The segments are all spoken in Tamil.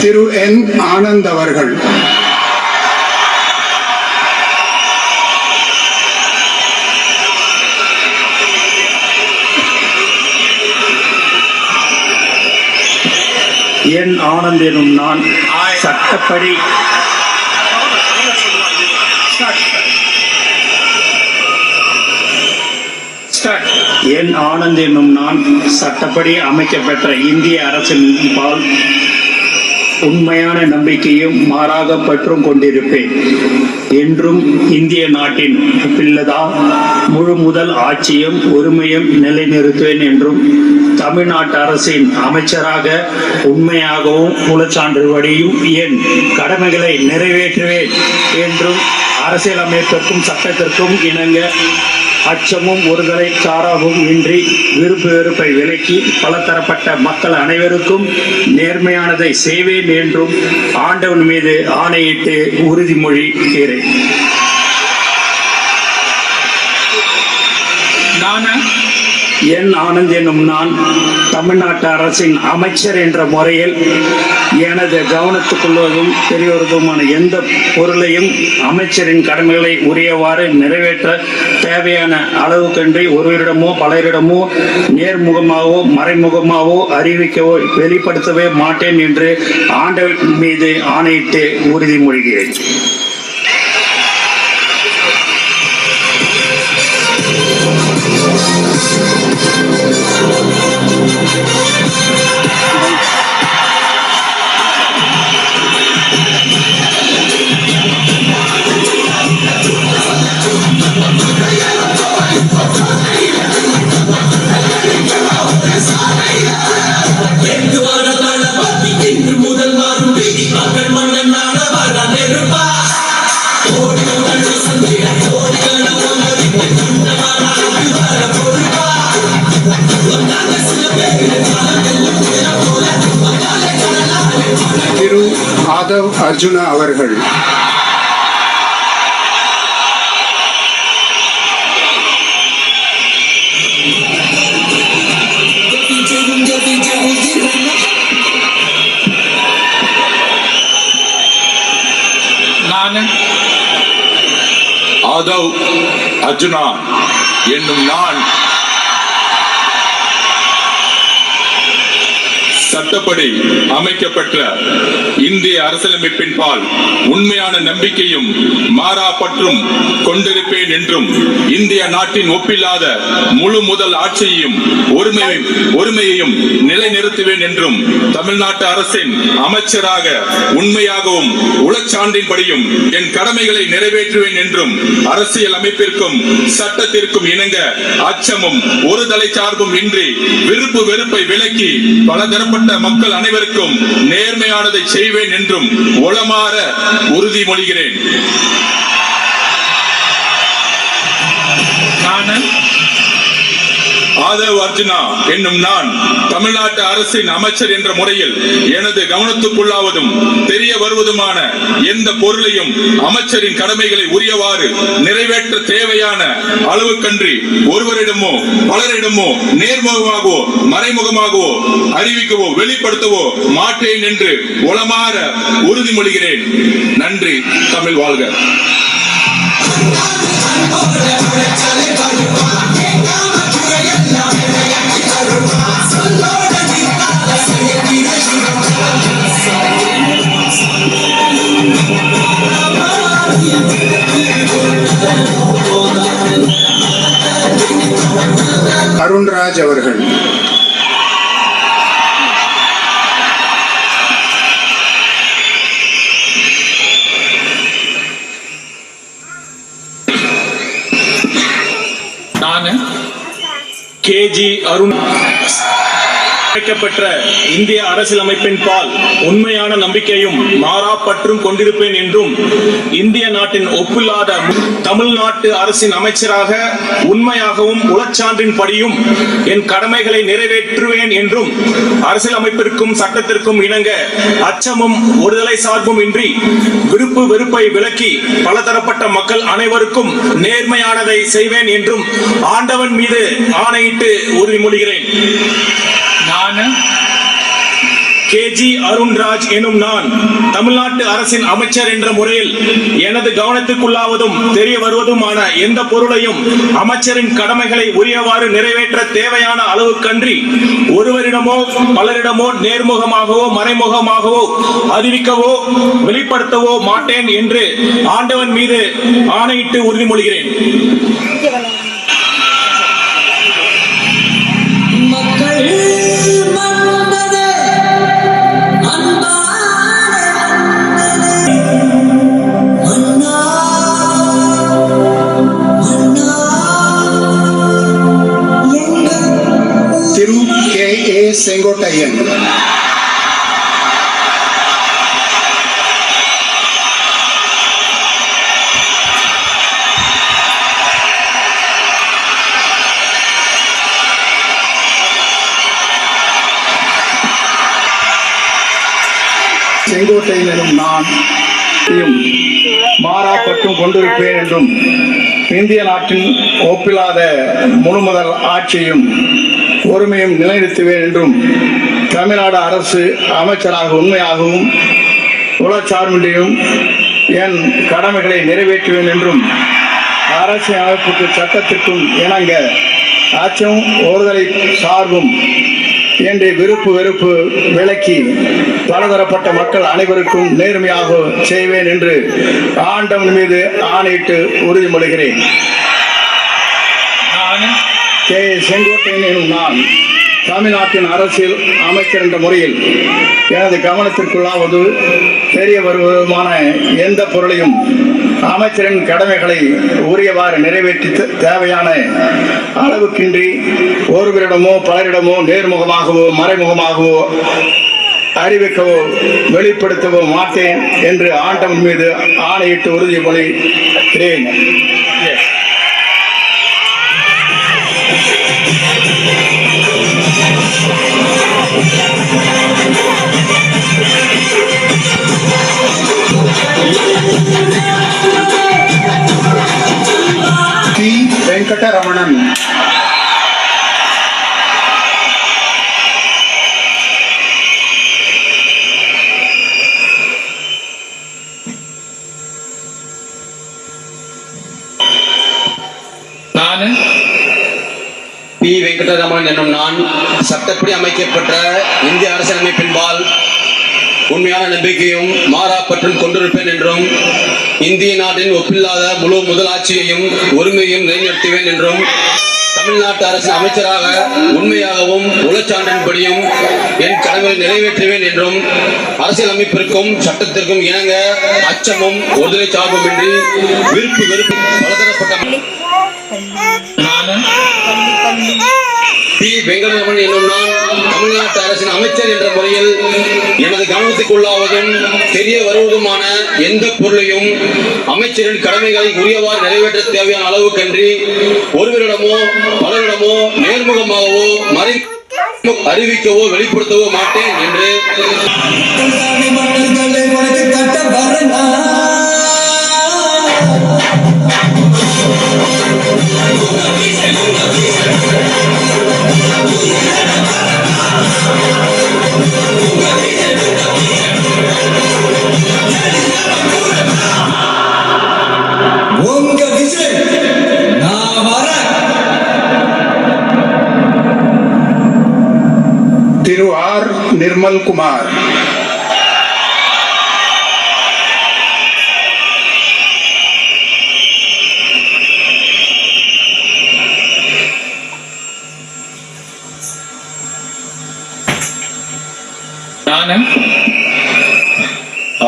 திரு என் ஆனந்த் அவர்கள். என் ஆனந்த் எனும் நான் சட்டப்படி என் ஆனந்த் என்னும் நான் சட்டப்படி அமைக்கப்பெற்ற இந்திய அரசின் பால் உண்மையான நம்பிக்கையும் மாறாக பற்றும் கொண்டிருப்பேன் என்றும் இந்திய நாட்டின் பிள்ளதா முழு முதல் ஆட்சியும் உரிமையும் நிலைநிறுத்துவேன் என்றும் தமிழ்நாட்டு அரசின் அமைச்சராக உண்மையாகவும் குலச்சான்றுபடியும் என் கடமைகளை நிறைவேற்றுவேன் என்றும் அரசியலமைப்பிற்கும் சட்டத்திற்கும் இணங்க அச்சமும் ஒருதலை சாராகவும் இன்றி விருப்பு வெறுப்பை விலக்கி பலதரப்பட்ட மக்கள் அனைவருக்கும் நேர்மையானதை செய்வேன் என்றும் ஆண்டவன் மீது ஆணையிட்டு உறுதிமொழிகிறேன். என் ஆனந்த் என்னும் நான் தமிழ்நாட்டு அரசின் அமைச்சர் என்ற முறையில் எனது கவனத்துக்குள்வதும் பெரியவருமான எந்த பொருளையும் அமைச்சரின் கடமைகளை உரியவாறு நிறைவேற்ற தேவையான அளவுக்கன்றி ஒருவரிடமோ பலரிடமோ நேர்முகமாகவோ மறைமுகமாகவோ அறிவிக்கவோ வெளிப்படுத்தவே மாட்டேன் என்று ஆண்டவன் மீது ஆணையிட்டு உறுதிமொழிகிறேன். திரு ஆதவ் அர்ஜுனா அவர்கள். ஆதவ் அர்ஜுனா என்னும் நான் சட்டப்படி அமைக்கப்பட்ட இந்திய அரசியலமைப்பின் பால் உண்மையான நம்பிக்கையும் மாறா பற்றும் கொண்டிருப்பேன் என்றும் இந்திய நாட்டின் ஒப்பில்லாத முழு முதல் ஆட்சியையும் ஒருமையையும் நிலைநிறுத்துவேன் என்றும் தமிழ்நாட்டு அரசின் அமைச்சராக உண்மையாகவும் உளச்சான்றின்படியும் என் கடமைகளை நிறைவேற்றுவேன் என்றும் அரசியல் அமைப்பிற்கும் சட்டத்திற்கும் இணங்க அச்சமும் ஒரு தலை சார்பும் இன்றி விருப்பு வெறுப்பை விலக்கி பலதரப்பட்ட மக்கள் அனைவருக்கும் நேர்மையானதை செய்வேன் என்றும் உளமாற உறுதிமொழிகிறேன். ஆதவ் அர்ஜுனா என்னும் நான் தமிழ்நாட்டு அரசின் அமைச்சர் என்ற முறையில் எனது கவனத்துக்குள்ளாவதும் தெரிய வருவதுமான எந்த பொருளையும் அமைச்சரின் கடமைகளை உரியவாறு நிறைவேற்ற தேவையான அளவுக்கன்றி ஒருவரிடமோ பலரிடமோ நேர்முகமாகவோ மறைமுகமாகவோ அறிவிக்கவோ வெளிப்படுத்தவோ மாட்டேன் என்று உளமாற உறுதிமொழிகிறேன். நன்றி. தமிழ் வாழ்க. அருண்ராஜ் அவர்கள். KG அருண் அமைக்கப்பெற்ற இந்திய அரசியலமைப்பின் பால் உண்மையான நம்பிக்கையும் மாறா பற்றும் கொண்டிருப்பேன் என்றும் இந்திய நாட்டின் ஒப்பில்லாத தமிழ்நாட்டு அரசின் அமைச்சராக உண்மையாகவும் உளச்சான்றின் படியும் என் கடமைகளை நிறைவேற்றுவேன் என்றும் அரசியலமைப்பிற்கும் சட்டத்திற்கும் இணங்க அச்சமும் ஒருதலை சார்பும் இன்றி விருப்பு வெறுப்பை விலக்கி பலதரப்பட்ட மக்கள் அனைவருக்கும் நேர்மையானதை செய்வேன் என்றும் ஆண்டவன் மீது ஆணையிட்டு உறுதிமொழிகிறேன். KG அருண்ராஜ் எனும் நான் தமிழ்நாட்டு அரசின் அமைச்சர் என்ற முறையில் எனது கவனத்துக்குள்ளாவதும் தெரிய வருவதுமான எந்த பொருளையும் அமைச்சரின் கடமைகளை உரியவாறு நிறைவேற்ற தேவையான அளவுக்கன்றி ஒருவரிடமோ பலரிடமோ நேர்முகமாகவோ மறைமுகமாகவோ அறிவிக்கவோ வெளிப்படுத்தவோ மாட்டேன் என்று ஆண்டவன் மீது ஆணையிட்டு உறுதிமொழிகிறேன். திரு K.A. செங்கோட்டையன், செங்கோட்டையன் எனும் நான் மாறாப்பட்டும் கொண்டிருப்பேன் என்றும் இந்திய நாட்டின் ஒப்பில்லாத முழுமுதல் ஆட்சியும் ஒருமையும் நிலைநிறுத்துவேன் என்றும் தமிழ்நாடு அரசு அமைச்சராக உண்மையாகவும் உளச்சார்பின்றியும் என் கடமைகளை நிறைவேற்றுவேன் என்றும் அரசியல் அமைப்புக்கு சட்டத்திற்கும் இணங்க அச்சம் ஒருதலை சார்பும் என்று விருப்பு வெறுப்பு விலக்கி பலதரப்பட்ட மக்கள் அனைவருக்கும் நேர்மையாக செய்வேன் என்று ஆண்டவன் மீது ஆணையிட்டு உறுதிமொழிகிறேன். K. செங்கோட்டையன் எனும் நான் தமிழ்நாட்டின் அரசியல் அமைச்சர் என்ற முறையில் எனது கவனத்திற்குள்ளாவது தெரிய வருவதுமான எந்த பொருளையும் அமைச்சரின் கடமைகளை உரியவாறு நிறைவேற்றி தேவையான அளவுக்கின்றி ஒருவரிடமோ பலரிடமோ நேர்முகமாகவோ மறைமுகமாகவோ அறிவிக்கவோ வெளிப்படுத்தவோ மாட்டேன் என்று ஆண்டவன் மீது ஆணையிட்டு உறுதிமொழிகிறேன். T. வெங்கடரமணன், P. வெங்கடரமணன் என்னும் நான் சட்டப்படி அமைக்கப்பட்ட இந்திய அரசியலமைப்பின்பால் உண்மையான நம்பிக்கையும் மாறாப்பற்றும் கொண்டிருப்பேன் என்றும் இந்திய நாட்டின் ஒப்பில்லாத முழு முதலாட்சியையும் ஒருமையும் நிலைநிறுத்துவேன் என்றும் தமிழ்நாட்டு அரசின் அமைச்சராக உண்மையாகவும் உளச்சான்றின்படியும் என் கடமையை நிறைவேற்றுவேன் என்றும் அரசியலமைப்பிற்கும் சட்டத்திற்கும் இணங்க அச்சமும் ஒருதலை சார்புமின்றி விருப்பு வெறுப்பு பலதரப்பட்ட P. வெங்கடரமணன் என்னும் நான் தமிழ்நாட்டு அரசின் அமைச்சர் என்ற முறையில் எனது கவனத்துக்குள்ளாவதும் தெரிய வருவதுமான எந்த பொருளையும் அமைச்சரின் கடமைகளை உரியவாறு நிறைவேற்ற தேவையான அளவுக்கன்றி ஒருவரிடமோ பலரிடமோ நேர்முகமாகவோ அறிவிக்கவோ வெளிப்படுத்தவோ மாட்டேன் என்று திரு R. நிர்மல் குமார்,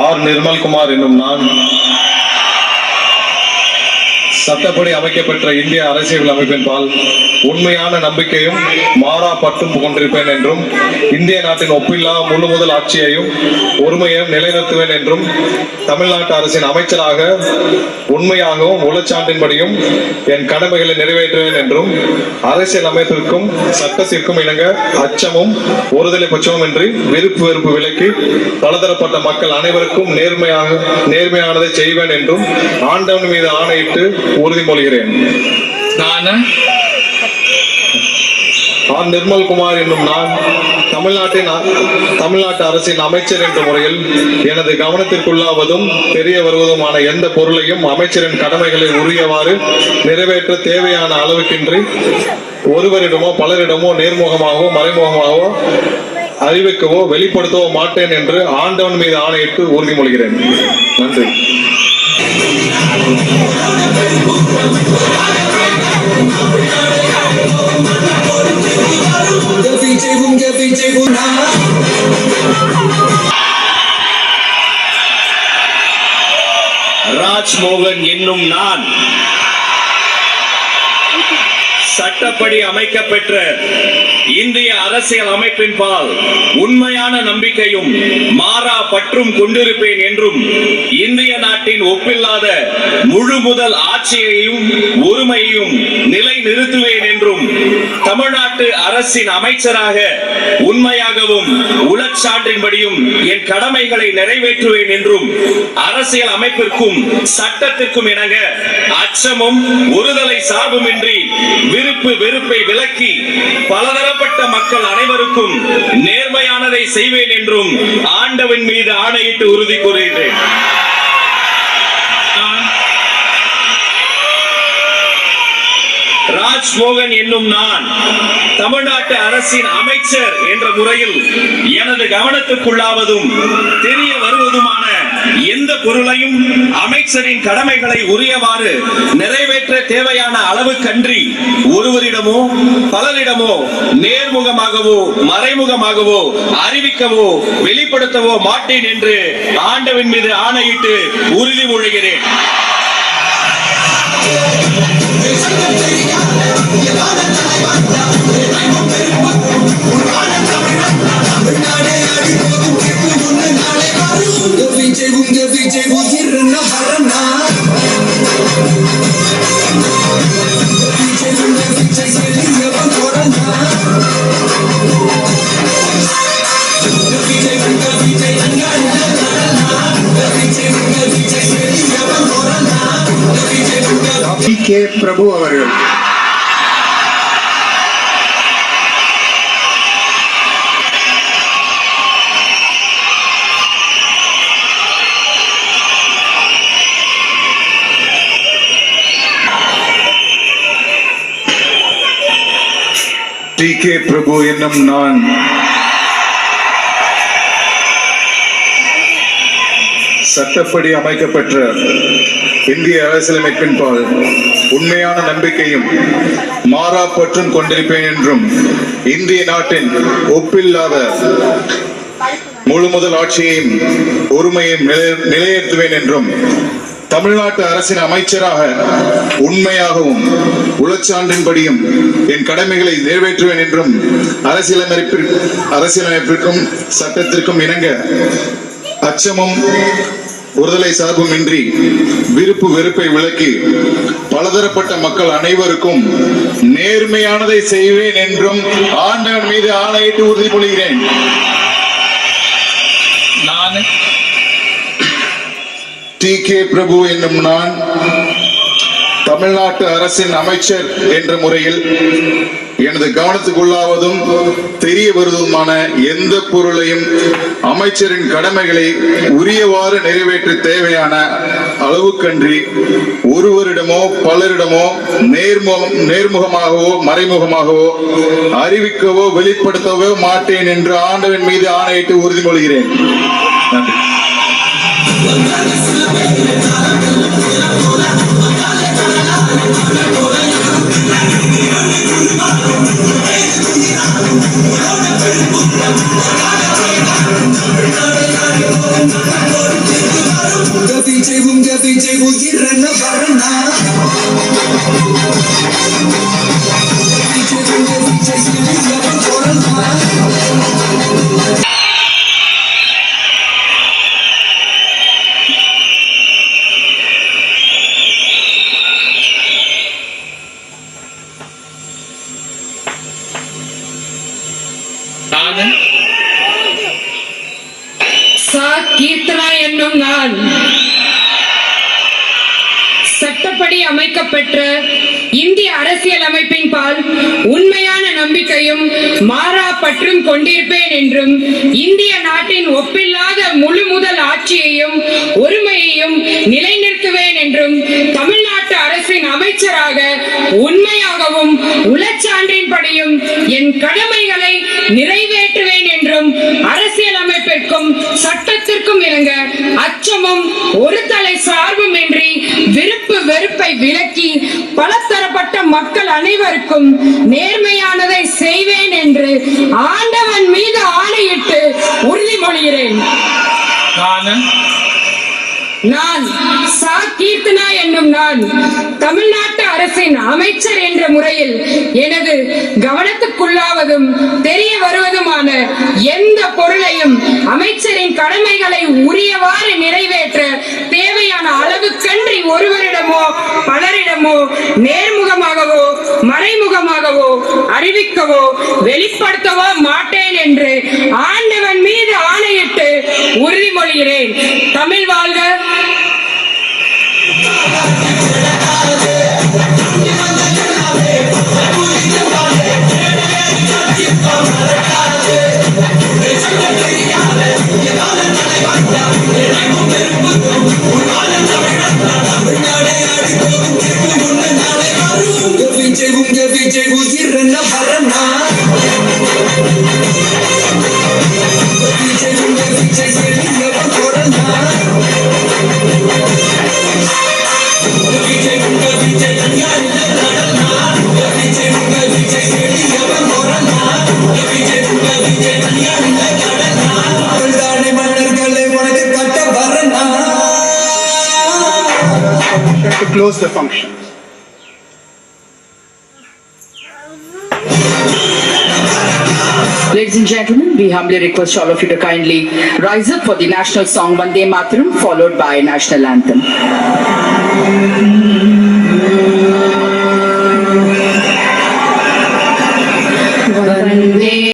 R. நிர்மல்குமார் என்னும் நான் சட்டப்படி அமைக்கப்பெற்ற இந்திய அரசியல் அமைப்பின்பால் உண்மையான நம்பிக்கையும் மாறாப்பட்டும் கொண்டிருப்பேன் என்றும் இந்திய நாட்டின் ஒப்பில்லா முழு முதல் ஆட்சியையும் ஒருமையையும் நிலைநிறுத்துவேன் என்றும் தமிழ்நாட்டு அரசின் அமைச்சராக உண்மையாகவும் உளச்சான்றின்படியும் என் கடமைகளை நிறைவேற்றுவேன் என்றும் அரசியல் அமைப்பிற்கும் சட்டத்திற்கும் இணங்க அச்சமும் ஒருதலை பட்சமும் இன்றி விருப்பு வெறுப்பு விலக்கி பலதரப்பட்ட மக்கள் அனைவருக்கும் நேர்மையானதை செய்வேன் என்றும் ஆண்டவன் மீது ஆணையிட்டு உறுதிமொழிகிறேன். நான் ஆர் நிர்மல்குமார் என்னும் நான் தமிழ்நாட்டு அரசின் அமைச்சர் என்ற முறையில் எனது கவனத்திற்குள்ளாவதும் தெரிய வருவதுமான எந்த பொருளையும் அமைச்சரின் கடமைகளை உரியவாறு நிறைவேற்ற தேவையான அளவுக்கின்றி ஒருவரிடமோ பலரிடமோ நேர்முகமாகவோ மறைமுகமாகவோ அறிவிக்கவோ வெளிப்படுத்தவோ மாட்டேன் என்று ஆண்டவன் மீது ஆணையிட்டு உறுதிமொழிகிறேன். நன்றி. ராஜ்மோகன் என்னும் நான் சட்டப்படி அமைக்கப்பெற்ற இந்திய அரசியல் அமைப்பின் பால் உண்மையான நம்பிக்கையும் மாறா பற்றும் கொண்டிருப்பேன் என்றும் இந்திய நாட்டின் ஒப்பில்லாத முழு முதல் ஆட்சியையும் ஒருமையையும் நிலை நிறுத்துவேன் என்றும் தமிழ்நாட்டு அரசின் அமைச்சராக உண்மையாகவும் உளச்சான்றின்படியும் என் கடமைகளை நிறைவேற்றுவேன் என்றும் அரசியல் அமைப்பிற்கும் சட்டத்திற்கும் இணங்க அச்சமும் ஒருதலை சார்புமின்றி விருப்பு வெறுப்பை விலக்கி பலதரப்பட்ட மக்கள் அனைவருக்கும் நேர்மையானதை செய்வேன் என்றும் ஆண்டவன் மீது ஆணையிட்டு உறுதி கூறுகிறேன். ராஜ்மோகன் என்னும் நான் தமிழ்நாட்டு அரசின் அமைச்சர் என்ற முறையில் எனது கவனத்துக்குள்ளாவதும் தெரிய வருவதுமான எந்த பொருளையும் அமைச்சரின் கடமைகளை உரியவாறு நிறைவேற்ற தேவையான அளவுக்கன்றி ஒருவரிடமோ பலரிடமோ நேர்முகமாகவோ மறைமுகமாகவோ அறிவிக்கவோ வெளிப்படுத்தவோ மாட்டேன் என்று ஆண்டவன் மீது ஆணையிட்டு உறுதிமொழிகிறேன். கே பிரபு அவர்கள். டி கே பிரபு என்னும் நான் சட்டப்படி அமைக்கப்பெற்ற இந்திய அரசியலமைப்பின் பால் உண்மையான நம்பிக்கையும் மாறா பற்றும் கொண்டிருப்பேன் என்றும் இந்திய நாட்டின் ஒப்பில்லாத முழு முதல் ஆட்சியையும் ஒருமையும் நிலைநிறுத்துவேன் என்றும் தமிழ்நாட்டு அரசின் அமைச்சராக உண்மையாகவும் உளச்சான்றின்படியும் என் கடமைகளை நிறைவேற்றுவேன் என்றும் அரசியலமைப்பிற்கும் சட்டத்திற்கும் இணங்க அச்சமும் ஒருதலை சார்பும் இன்றி விருப்பு வெறுப்பை விலக்கி பலதரப்பட்ட மக்கள் அனைவருக்கும் நேர்மையானதை செய்வேன் என்றும் ஆண்டவன் மீது ஆணையிட்டு உறுதிமொழிகிறேன். நான் டி கே பிரபு என்னும் நான் தமிழ்நாட்டு அரசின் அமைச்சர் என்ற முறையில் எனது கவனத்துக்குள்ளாவதும் தெரிய வருவதுமான எந்த பொருளையும் அமைச்சரின் கடமைகளை உரியவாறு நிறைவேற்ற தேவையான அளவுக்கன்றி ஒருவரிடமோ பலரிடமோ நேர்முகமாகவோ மறைமுகமாகவோ அறிவிக்கவோ வெளிப்படுத்தவோ மாட்டேன் என்று ஆண்டவன் மீது ஆணையிட்டு உறுதிமொழிகிறேன். நன்றி. கீர்த்தனா என்னும் நான் சட்டப்படி அமைக்கப்பெற்ற இந்திய அரசியல் அமைப்பின் பால் உண்மையான நம்பிக்கையும் பற்றும் கொண்டிருப்பேன் என்றும் இந்திய நாட்டின் ஒப்பில்லாத முழு முதல் ஆட்சியையும் ஒருமையையும் நிலைநிறுத்துவேன் என்றும் தமிழ்நாட்டு அரசின் அமைச்சராக உண்மையாகவும் உளச்சான்றின்படியும் என் கடமைகளை நிறைவேற்றுவேன் என்றும் அரசியலமைப்பிற்கும் சட்டத்திற்கும் இணங்க அச்சமும் ஒரு தலை சார்பும் இன்றி விருப்பு வெறுப்பை விலக்கி பலதரப்பட்ட மக்கள் அனைவருக்கும் நேர்மையானதை செய்வேன் என்று ஆண்டவன் மீது ஆணையிட்டு உறுதிமொழிகிறேன். நான் சா கீர்த்தனா என்னும் நான் தமிழ்நாட்டு அரசின் அமைச்சர் என்ற முறையில் எனது கவனத்துக்குள்ளாவதும் தெரிய வருவதுமான எந்த பொருளையும் அமைச்சரின் கடமைகளை உரியவாறு நிறைவேற்ற தேவையான அளவுக்கன்றி ஒருவரிடமோ பலரிடமோ நேர்முகமாகவோ மறைமுகமாகவோ அறிவிக்கவோ வெளிப்படுத்தவோ மாட்டேன் என்று ஆண்டவன் மீது ஆணையிட்டு உறுதிமொழிகிறேன். தமிழ் வாழ்க. To close the function. Ladies and gentlemen, we humbly request all of you to kindly rise up for the national song Vande Mataram, followed by national anthem. Vande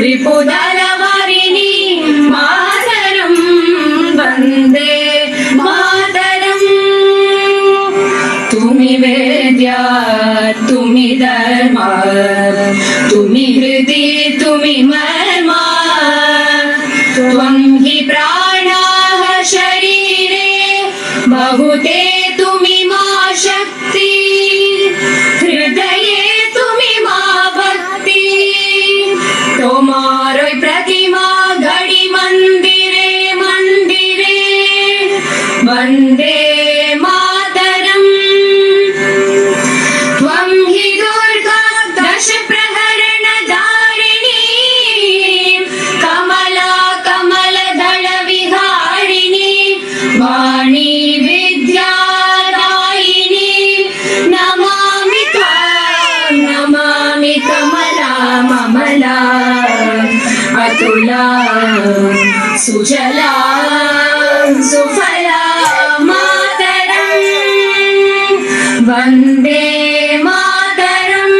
रिपुदलवारिणी मातरं वन्दे मातरं. तुमि वेद्या तुमि धर्म तुमि हृदि तुमि मर्म त्वं हि प्राणाः शरीरे बहुते तुमि मा शक्ति हृदये तुमि मा भक्ति. तोमारो प्रतिमा घड़ी मंदिरे मंदिरे वंदे मातरम. त्वं हि दुर्गा दश प्रहरण धारिणी कमला कमलदल विहारिणी वाणी विद्यादायिनी. नमामि त्वां नमामि कमला ममला अतुला सुजला सुफला मातरं वन्दे मातरं.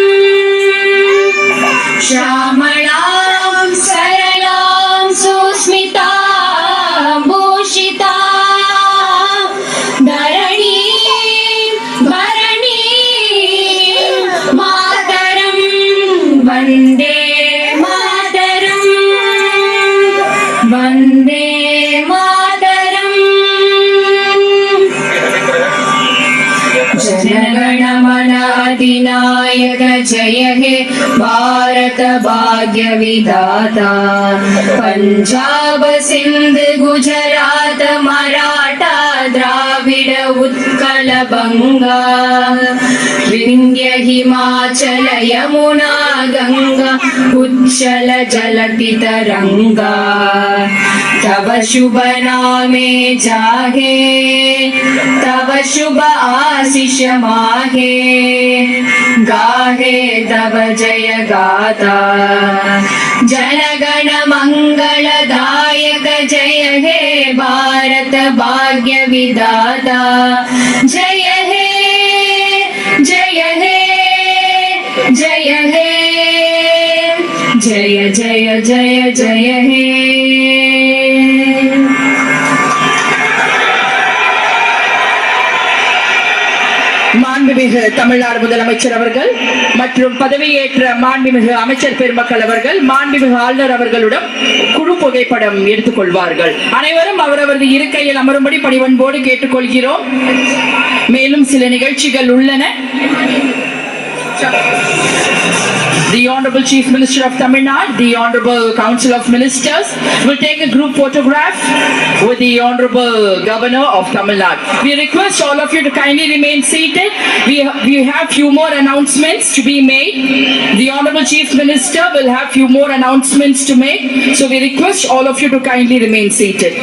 श्यामलां सरलां सुस्मितां भूषिता धरणीं भरणीं मातरं वन्दे मातरम् वन्दे मातरम् जनगणमन अधिनायक जय हे भारत भाग्य विधाता पंजाब सिंध गुजरात मराठा द्राविड उत्कल बंगा विंध्य हिमाचल यमुना गंगा उच्चल जलति तरंगा तव शुभ नामे जागे तव शुभ आशीष माहे गाहे तव जय गाथा जनगण मंगलदायक जय हे भारत भाग्य विधाता जय हे जय हे जय हे जय जय जय जय हे மாண்புமிகு தமிழ்நாடு முதலமைச்சர் அவர்கள் மற்றும் பதவியேற்ற மாண்புமிகு அமைச்சர் பெருமக்கள் அவர்கள் மாண்புமிகு ஆளுநர் அவர்களுடன் குழு புகைப்படம் எடுத்துக்கொள்வார்கள். அனைவரும் அவரவரது இருக்கையில் அமரும்படி பணிவன்போடு கேட்டுக்கொள்கிறோம். மேலும் சில நிகழ்ச்சிகள் உள்ளன. The Honorable Chief Minister of Tamil Nadu, the Honorable Council of Ministers will take a group photograph with the Honorable Governor of Tamil Nadu. We request all of you to kindly remain seated. We have few more announcements to be made. The Honorable Chief Minister will have few more announcements to make. So we request all of you to kindly remain seated.